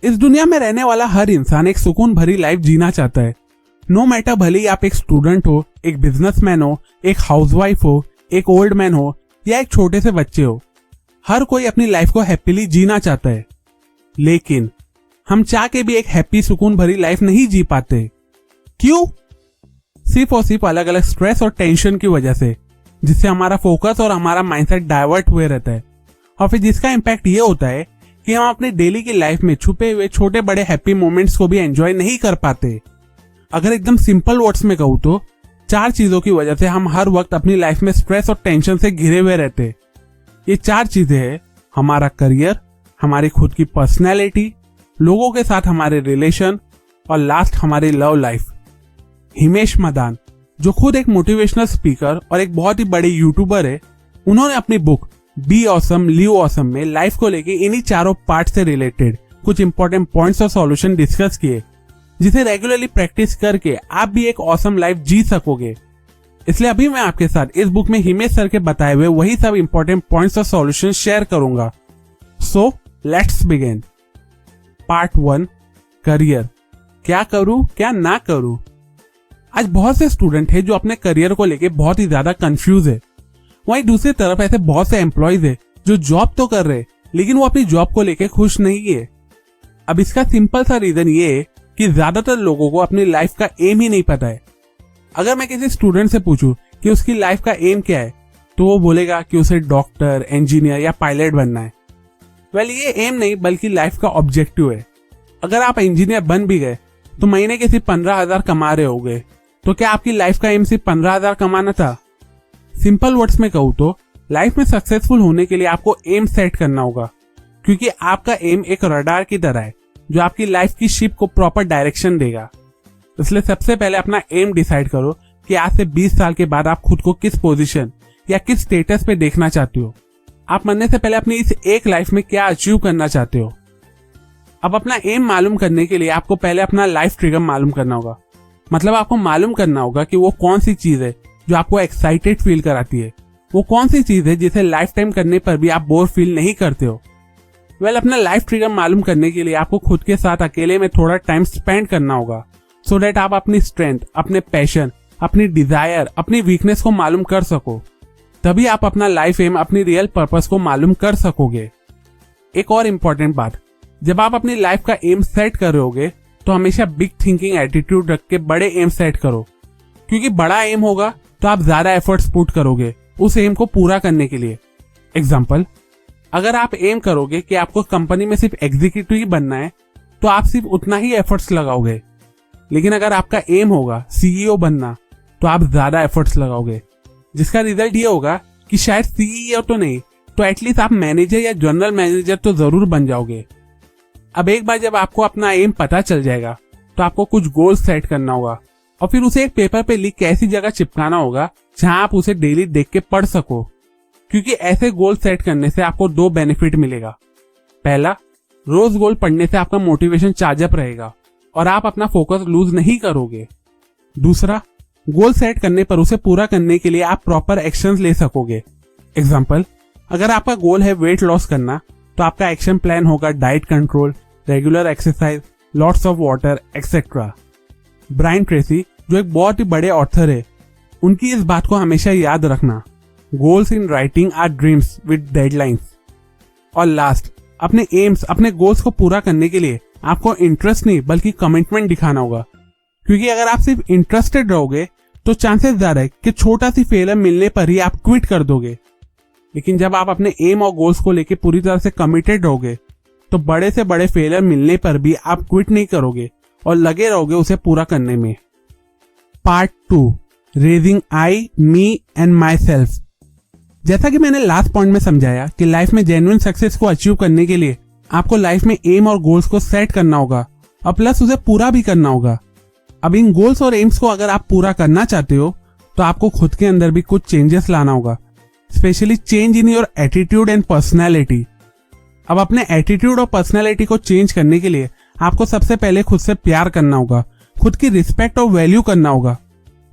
इस दुनिया में रहने वाला हर इंसान एक सुकून भरी लाइफ जीना चाहता है। नो मैटर भले ही आप एक स्टूडेंट हो, एक बिजनेसमैन हो, एक हाउसवाइफ हो, एक ओल्ड मैन हो या एक छोटे से बच्चे हो, हर कोई अपनी लाइफ को हैप्पीली जीना चाहता है। लेकिन हम चाह के भी एक हैप्पी सुकून भरी लाइफ नहीं जी पाते। क्यों? सिर्फ और सिर्फ अलग अलग स्ट्रेस और टेंशन की वजह से, जिससे हमारा फोकस और हमारा माइंडसेट डाइवर्ट हुए रहता है, और फिर जिसका इम्पैक्ट ये होता है कि हम अपनी डेली की लाइफ में छुपे हुए छोटे बड़े हैप्पी मोमेंट्स को भी एंजॉय नहीं कर पाते। अगर एकदम सिंपल वर्ड्स में कहूँ तो 4 चीजों की वजह से हम हर वक्त अपनी लाइफ में स्ट्रेस और टेंशन से घिरे हुए रहते। ये 4 चीजें हैं हमारा करियर, हमारी खुद की पर्सनैलिटी, लोगों के साथ हमारे रिलेशन और लास्ट हमारी लव लाइफ। हिमेश मदान, जो खुद एक मोटिवेशनल स्पीकर और एक बहुत ही बड़े यूट्यूबर है, उन्होंने अपनी book be awesome live awesome में लाइफ को लेके इन्हीं चारों पार्ट से रिलेटेड कुछ इंपॉर्टेंट पॉइंट्स और सॉल्यूशन डिस्कस किए, जिसे रेगुलरली प्रैक्टिस करके आप भी एक ऑसम लाइफ जी सकोगे। इसलिए अभी मैं आपके साथ इस बुक में हिमेश सर के बताए हुए वही सब इंपॉर्टेंट पॉइंट्स और सॉल्यूशन शेयर करूंगा। So let's begin. Part 1, career. क्या करूं क्या ना करूं। आज बहुत से स्टूडेंट हैं जो अपने करियर को लेके बहुत ही ज्यादा कंफ्यूज है। वहीं दूसरी तरफ ऐसे बहुत से एम्प्लॉयज है जो जॉब तो कर रहे लेकिन वो अपनी जॉब को लेके खुश नहीं है। अब इसका सिंपल सा रीजन ये है कि ज्यादातर लोगों को अपनी लाइफ का एम ही नहीं पता है। अगर मैं किसी स्टूडेंट से पूछूं कि उसकी लाइफ का एम क्या है, तो वो बोलेगा कि उसे डॉक्टर, इंजीनियर या पायलट बनना है। वेल, ये एम नहीं बल्कि लाइफ का ऑब्जेक्टिव है। अगर आप इंजीनियर बन भी गए तो महीने के सिर्फ 15,000 कमा रहे होगे, तो क्या आपकी लाइफ का एम सिर्फ 15,000 कमाना था? सिंपल वर्ड्स में कहूँ तो लाइफ में सक्सेसफुल होने के लिए आपको एम सेट करना होगा, क्योंकि आपका एम एक रडार की तरह है जो आपकी लाइफ की शिप को प्रॉपर डायरेक्शन देगा। इसलिए सबसे पहले अपना एम डिसाइड करो कि आज से 20 साल के बाद आप खुद को किस पोजीशन या किस स्टेटस पे देखना चाहते हो। आप मरने से पहले अपनी इस एक लाइफ में क्या अचीव करना चाहते हो। अब अपना एम मालूम करने के लिए आपको पहले अपना लाइफ ट्रिगर मालूम करना होगा। मतलब आपको मालूम करना होगा कि वो कौन सी चीज है जो आपको एक्साइटेड फील कराती है, वो कौन सी चीज है जिसे लाइफ टाइम करने पर भी आप बोर फील नहीं करते हो। अपना लाइफ ट्रिगर मालूम करने के लिए आपको खुद के साथ अकेले में थोड़ा टाइम स्पेंड करना होगा, सो दैट आप अपनी स्ट्रेंथ, अपने पैशन, अपनी डिजायर, अपनी वीकनेस को मालूम कर सको। तभी आप अपना लाइफ एम, अपनी रियल पर्पस को मालूम कर सकोगे। एक और इम्पोर्टेंट बात, जब आप अपनी लाइफ का एम सेट कर रहे होगे तो हमेशा बिग थिंकिंग एटीट्यूड रख के बड़े एम सेट करो, क्योंकि बड़ा एम होगा तो आप ज्यादा एफर्ट्स पुट करोगे उस एम को पूरा करने के लिए। एग्जाम्पल, अगर आप एम करोगे कि आपको कंपनी में सिर्फ एग्जीक्यूटिव ही बनना है, तो आप सिर्फ उतना ही एफर्ट्स लगाओगे। लेकिन अगर आपका एम होगा सीईओ बनना, तो आप ज्यादा एफर्ट्स लगाओगे, जिसका रिजल्ट ये होगा कि शायद सीईओ तो नहीं तो एटलीस्ट आप मैनेजर या जनरल मैनेजर तो जरूर बन जाओगे। अब एक बार जब आपको अपना एम पता चल जाएगा तो आपको कुछ गोल सेट करना होगा और फिर उसे एक पेपर पे लिख के ऐसी जगह चिपकाना होगा जहां आप उसे डेली देख के पढ़ सको, क्योंकि ऐसे गोल सेट करने से आपको 2 बेनिफिट मिलेगा। पहला, रोज गोल पढ़ने से आपका मोटिवेशन चार्ज अप रहेगा और आप अपना फोकस लूज नहीं करोगे। दूसरा, गोल सेट करने पर उसे पूरा करने के लिए आप प्रॉपर एक्शंस ले सकोगे। एग्जाम्पल, अगर आपका गोल है वेट लॉस करना, तो आपका एक्शन प्लान होगा diet control, regular exercise, lots of water etcetera. Brian Tracy, जो एक बहुत ही बड़े ऑथर है, उनकी इस बात को हमेशा याद रखना, goals in writing are dreams with deadlines. और लास्ट, अपने एम्स, अपने गोल्स को पूरा करने के लिए आपको इंटरेस्ट नहीं बल्कि कमिटमेंट दिखाना होगा, क्योंकि अगर आप सिर्फ इंटरेस्टेड रहोगे तो चांसेस ज्यादा है कि छोटा सी फेलियर मिलने पर ही आप क्विट कर दोगे। लेकिन जब आप अपने एम और गोल्स को लेकर पूरी तरह से कमिटेड रहोगे तो बड़े से बड़े फेलियर मिलने पर भी आप क्विट नहीं करोगे और लगे रहोगे उसे पूरा करने में। Part 2, raising I, me and my self. जैसा कि मैंने लास्ट पॉइंट में समझाया कि लाइफ में जेन्युइन सक्सेस को अचीव करने के लिए आपको लाइफ में एम और गोल्स को सेट करना होगा और प्लस उसे पूरा भी करना होगा। अब इन गोल्स और एम्स को अगर आप पूरा करना चाहते हो तो आपको खुद के अंदर भी कुछ चेंजेस लाना होगा, specially change in your attitude and personality. अब अपने एटीट्यूड और पर्सनैलिटी को चेंज करने के लिए आपको सबसे पहले खुद से प्यार करना होगा, खुद की रिस्पेक्ट और वैल्यू करना होगा।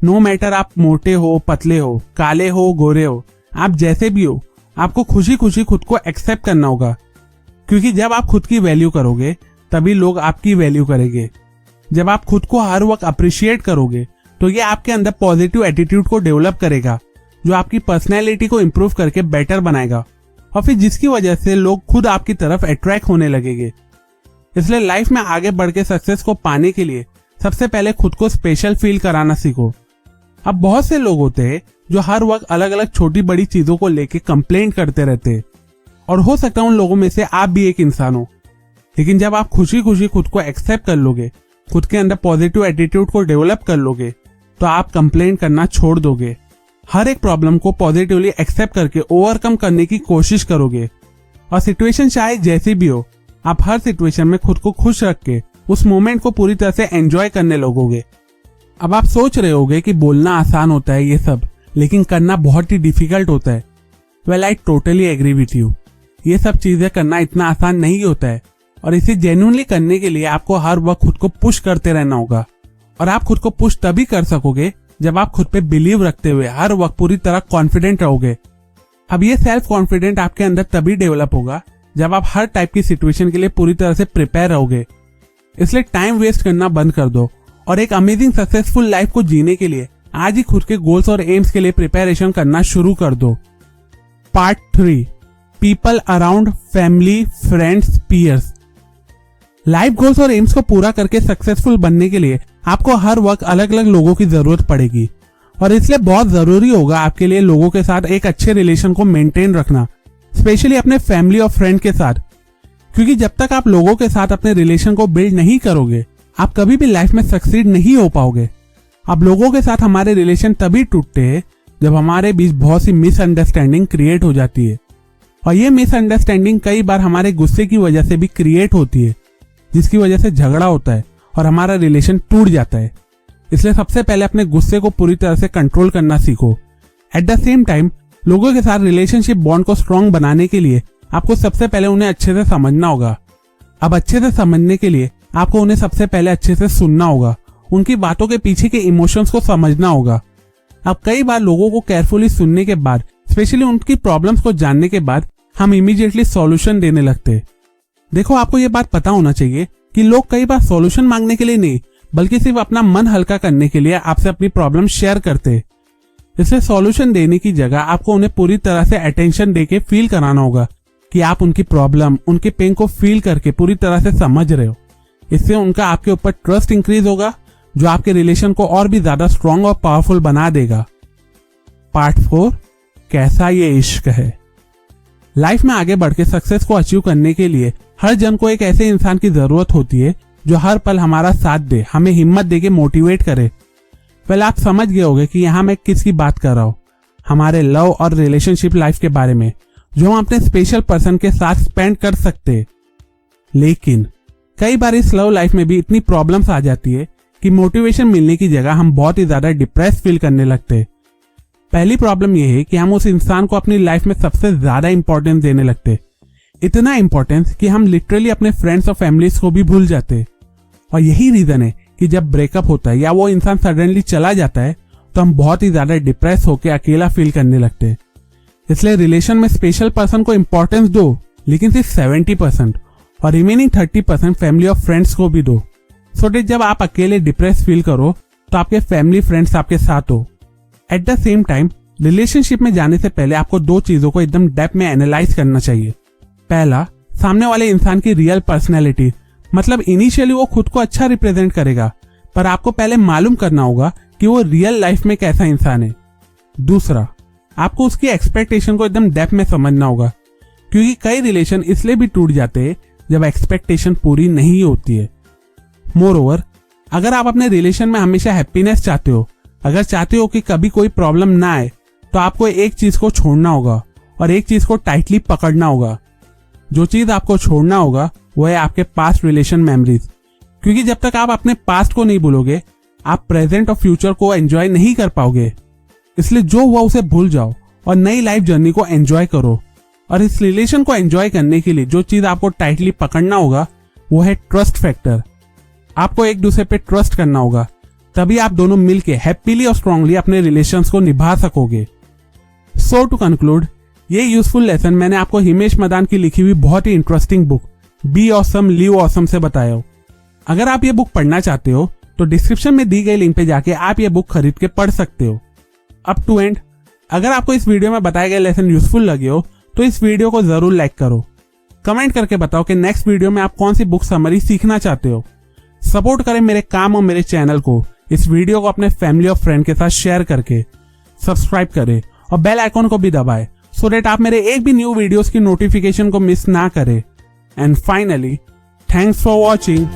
नो मैटर आप मोटे हो, पतले हो, काले हो, गोरे हो, आप जैसे भी हो, आपको खुशी खुशी खुद को एक्सेप्ट करना होगा, क्योंकि जब आप खुद की वैल्यू करोगे तभी लोग आपकी वैल्यू करेंगे। जब आप खुद को हर वक्त अप्रिशिएट करोगे तो ये आपके अंदर पॉजिटिव एटीट्यूड को डेवलप करेगा, जो आपकी पर्सनैलिटी को इम्प्रूव करके बेटर बनाएगा, और फिर जिसकी वजह से लोग खुद आपकी तरफ अट्रैक्ट होने लगेंगे। इसलिए लाइफ में आगे बढ़ के सक्सेस को पाने के लिए सबसे पहले खुद को स्पेशल फील कराना सीखो। अब बहुत से लोग होते हैं जो हर वक्त अलग अलग छोटी बड़ी चीजों को लेके कंप्लेंट करते रहते हैं, और हो सकता है उन लोगों में से आप भी एक इंसान हो। लेकिन जब आप खुशी खुशी खुद को एक्सेप्ट कर लोगे, खुद के अंदर पॉजिटिव एटीट्यूड को डेवलप कर लोगे, तो आप कंप्लेंट करना छोड़ दोगे। हर एक प्रॉब्लम को पॉजिटिवली एक्सेप्ट करके ओवरकम करने की कोशिश करोगे, और सिचुएशन चाहे जैसी भी हो, आप हर सिचुएशन में खुद को खुश रख के उस मोमेंट को पूरी तरह से एंजॉय करने लगोगे। अब आप सोच रहे होगे कि बोलना आसान होता है ये सब, लेकिन करना बहुत ही डिफिकल्ट होता है। Well, I totally agree with you. ये सब चीजें करना इतना आसान नहीं होता है, और इसे जेन्युइनली करने के लिए आपको हर वक्त खुद को पुश करते रहना होगा। और आप खुद को पुश तभी कर सकोगे जब आप खुद पे बिलीव रखते हुए हर वक्त पूरी तरह कॉन्फिडेंट रहोगे। अब ये सेल्फ कॉन्फिडेंट आपके अंदर तभी डेवलप होगा जब आप हर टाइप की सिचुएशन के लिए पूरी तरह से प्रिपेयर रहोगे। इसलिए टाइम वेस्ट करना बंद कर दो, और एक अमेजिंग सक्सेसफुल लाइफ को जीने के लिए आज ही खुद के गोल्स और एम्स के लिए प्रिपरेशन करना शुरू कर दो। Part 3, people around, family, friends, peers. Life goals और एम्स को पूरा करके सक्सेसफुल बनने के लिए आपको हर वक्त अलग अलग लोगों की जरूरत पड़ेगी, और इसलिए बहुत जरूरी होगा आपके लिए लोगों के साथ एक अच्छे रिलेशन को मेंटेन रखना, स्पेशली अपने फैमिली और फ्रेंड के साथ। क्योंकि जब तक आप लोगों के साथ अपने रिलेशन को बिल्ड नहीं करोगे, आप कभी भी लाइफ में सक्सीड नहीं हो पाओगे। अब लोगों के साथ हमारे रिलेशन तभी टूटते हैं जब हमारे बीच बहुत सी मिसअंडरस्टैंडिंग क्रिएट हो जाती है, और ये मिसअंडरस्टैंडिंग कई बार हमारे गुस्से की वजह से भी क्रिएट होती है, जिसकी वजह से झगड़ा होता है और हमारा रिलेशन टूट जाता है। इसलिए सबसे पहले अपने गुस्से को पूरी तरह से कंट्रोल करना सीखो। एट द सेम टाइम लोगों के साथ रिलेशनशिप बॉन्ड को स्ट्रॉन्ग बनाने के लिए आपको सबसे पहले उन्हें अच्छे से समझना होगा। अब अच्छे से समझने के लिए आपको उन्हें सबसे पहले अच्छे से सुनना होगा, उनकी बातों के पीछे के इमोशंस को समझना होगा। अब कई बार लोगों को केयरफुली सुनने के बाद, स्पेशली उनकी प्रॉब्लम्स को जानने के बाद, हम इमीडिएटली सॉल्यूशन देने लगते। देखो, आपको ये बात पता होना चाहिए कि लोग कई बार सॉल्यूशन मांगने के लिए नहीं, बल्कि सिर्फ अपना मन हल्का करने के लिए आपसे अपनी प्रॉब्लम शेयर करते। इसलिए सॉल्यूशन देने की जगह आपको उन्हें पूरी तरह से अटेंशन देके फील कराना होगा कि आप उनकी प्रॉब्लम, उनके पेन को फील करके पूरी तरह से समझ रहे हो। इससे उनका आपके ऊपर ट्रस्ट इंक्रीज होगा, जो आपके रिलेशन को और भी ज्यादा स्ट्रॉन्ग और पावरफुल बना देगा। पार्ट 4, कैसा ये इश्क है। लाइफ में आगे बढ़ के सक्सेस को अचीव करने के लिए हर जन को एक ऐसे इंसान की जरूरत होती है जो हर पल हमारा साथ दे, हमें हिम्मत दे के मोटिवेट करे। पहले आप समझ गए होंगे कि यहाँ मैं किसकी बात कर रहा हूँ, हमारे लव और रिलेशनशिप लाइफ के बारे में, जो हम अपने स्पेशल पर्सन के साथ स्पेंड कर सकते। लेकिन कई बार इस लव लाइफ में भी इतनी प्रॉब्लम्स आ जाती है कि मोटिवेशन मिलने की जगह हम बहुत ही ज्यादा डिप्रेस फील करने लगते। पहली प्रॉब्लम यह है कि हम उस इंसान को अपनी लाइफ में सबसे ज्यादा इंपॉर्टेंस देने लगते, इतना इंपॉर्टेंस कि हम लिटरली अपने फ्रेंड्स और फैमिलीज को भी भूल जाते। और यही रीजन है कि जब ब्रेकअप होता है या वो इंसान सडनली चला जाता है, तो हम बहुत ही ज्यादा डिप्रेस होकर अकेला फील करने लगते हैं। इसलिए रिलेशन में स्पेशल पर्सन को इंपॉर्टेंस दो, लेकिन सिर्फ 70%, और रिमेनिंग 30% फैमिली और फ्रेंड्स को भी दो। सो दैट जब आप अकेले डिप्रेस फील करो तो आपके फैमिली फ्रेंड्स आपके साथ हो। At the same time relationship में जाने से पहले आपको दो चीजों को एकदम डेप्थ में एनालाइज करना चाहिए। पहला, सामने वाले इंसान की रियल पर्सनैलिटी, मतलब इनिशियली वो खुद को अच्छा रिप्रेजेंट करेगा, पर आपको पहले मालूम करना होगा कि वो रियल लाइफ में कैसा इंसान है। दूसरा, आपको उसकी एक्सपेक्टेशन को एकदम डेप्थ में समझना होगा, क्योंकि कई रिलेशन इसलिए भी टूट जाते हैं जब एक्सपेक्टेशन पूरी नहीं होती है। मोरओवर, अगर आप अपने रिलेशन में हमेशा हैप्पीनेस चाहते हो, अगर चाहते हो कि कभी कोई प्रॉब्लम ना आए, तो आपको एक चीज को छोड़ना होगा और एक चीज को टाइटली पकड़ना होगा। जो चीज आपको छोड़ना होगा वो है आपके पास्ट रिलेशन मेमोरीज, क्योंकि जब तक आप अपने पास्ट को नहीं भूलोगे, आप प्रेजेंट और फ्यूचर को एंजॉय नहीं कर पाओगे। इसलिए जो हुआ उसे भूल जाओ और नई लाइफ जर्नी को एंजॉय करो। और इस रिलेशन को एंजॉय करने के लिए जो चीज आपको टाइटली पकड़ना होगा वो है ट्रस्ट फैक्टर। आपको एक दूसरे पे ट्रस्ट करना होगा, तभी आप दोनों मिलके हैप्पीली और स्ट्रांगली अपने रिलेशंस को निभा सकोगे। सो टू कंक्लूड, ये यूजफुल लेसन मैंने आपको हिमेश मदान की लिखी हुई बहुत ही interesting book be awesome live awesome से बताया हो। अगर आप ये बुक पढ़ना चाहते हो तो डिस्क्रिप्शन में दी गई लिंक पे जाके आप ये बुक खरीद के पढ़ सकते हो। अप टू एंड, अगर आपको इस वीडियो में बताए गए लेसन यूजफुल लगे हो तो इस वीडियो को जरूर लाइक करो। कमेंट करके बताओ कि नेक्स्ट वीडियो में आप कौन सी बुक समरी सीखना चाहते हो। सपोर्ट करें मेरे काम और मेरे चैनल को इस वीडियो को अपने फैमिली और फ्रेंड के साथ शेयर करके। सब्सक्राइब करें और बेल आइकॉन को भी दबाएं सो दैट आप मेरे एक भी न्यू वीडियोस की नोटिफिकेशन को मिस ना करें। And finally, thanks for watching.